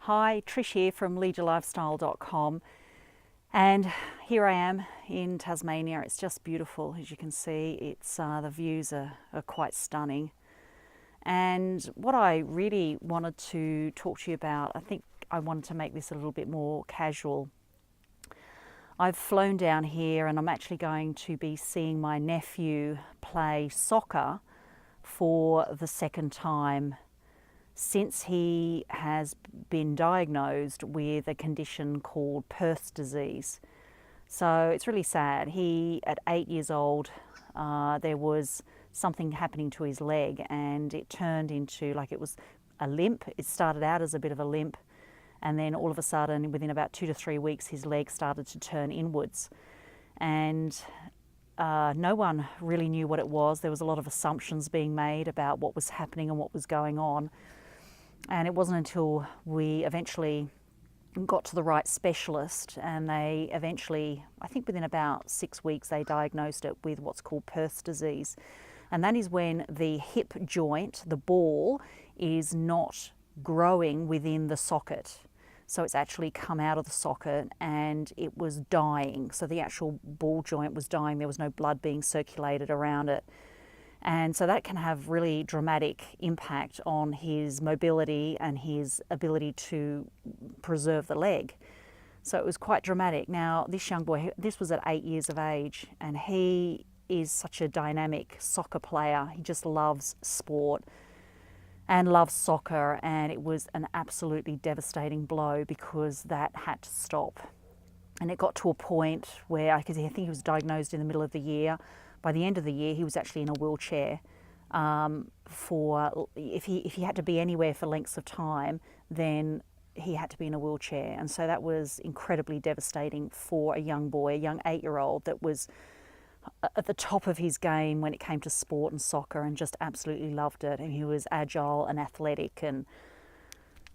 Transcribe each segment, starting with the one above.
Hi, Trish here from leaderlifestyle.com, and here I am in Tasmania. It's just beautiful, as you can see. It's the views are quite stunning. And what I really wanted to talk to you about, I think I wanted to make this a little bit more casual. I've flown down here and I'm actually going to be seeing my nephew play soccer for the second time since he has been diagnosed with a condition called Perth's disease. So it's really sad. At 8 years old, there was something happening to his leg and it turned into, like, it was a limp. It started out as a bit of a limp, and then all of a sudden, within about 2 to 3 weeks, his leg started to turn inwards. And no one really knew what it was. There was a lot of assumptions being made about what was happening and what was going on. And it wasn't until we eventually got to the right specialist, and they eventually, I think within about 6 weeks, they diagnosed it with what's called Perth's disease. And that is when the hip joint, the ball, is not growing within the socket. So it's actually come out of the socket and it was dying. So the actual ball joint was dying. There was no blood being circulated around it. And so that can have really dramatic impact on his mobility and his ability to preserve the leg. So it was quite dramatic. Now, this young boy, this was at 8 years of age, and he is such a dynamic soccer player. He just loves sport and loves soccer, and it was an absolutely devastating blow because that had to stop. And it got to a point where, I think he was diagnosed in the middle of the year. By the end of the year, he was actually in a wheelchair. If he had to be anywhere for lengths of time, then he had to be in a wheelchair. And so that was incredibly devastating for a young boy, a young 8-year-old that was at the top of his game when it came to sport and soccer, and just absolutely loved it. And he was agile and athletic. And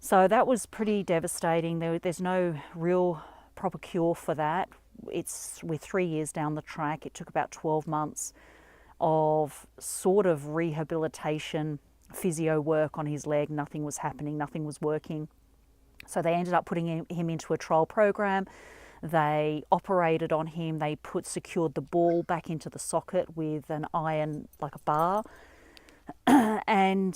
so that was pretty devastating. There's no real proper cure for that. We're 3 years down the track. It took about 12 months of sort of rehabilitation, physio work on his leg. Nothing was happening, nothing was working. So they ended up putting him into a trial program. They operated on him. They secured the ball back into the socket with an iron, like a bar. And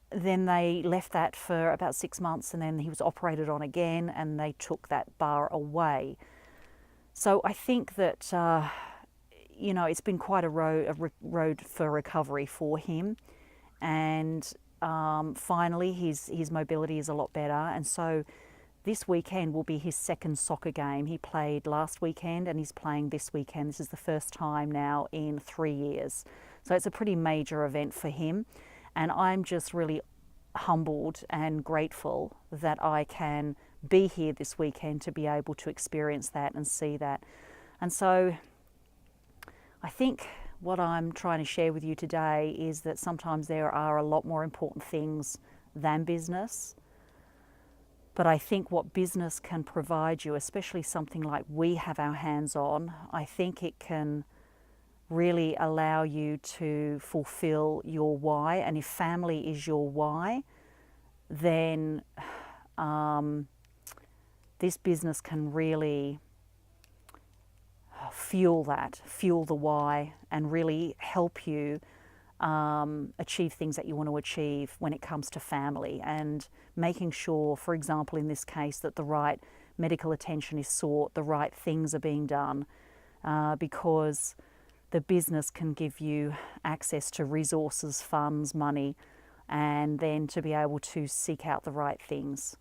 then they left that for about 6 months, and then he was operated on again, and they took that bar away. So I think that, it's been quite a road for recovery for him. And finally, his mobility is a lot better. And so this weekend will be his second soccer game. He played last weekend and he's playing this weekend. This is the first time now in 3 years. So it's a pretty major event for him. And I'm just really humbled and grateful that I can be here this weekend to be able to experience that and see that. And so I think what I'm trying to share with you today is that sometimes there are a lot more important things than business. But I think what business can provide you, especially something like we have our hands on, I think it can really allow you to fulfill your why. And if family is your why, then this business can really fuel the why, and really help you achieve things that you want to achieve when it comes to family, and making sure, for example, in this case, that the right medical attention is sought, the right things are being done, because the business can give you access to resources, funds, money, and then to be able to seek out the right things.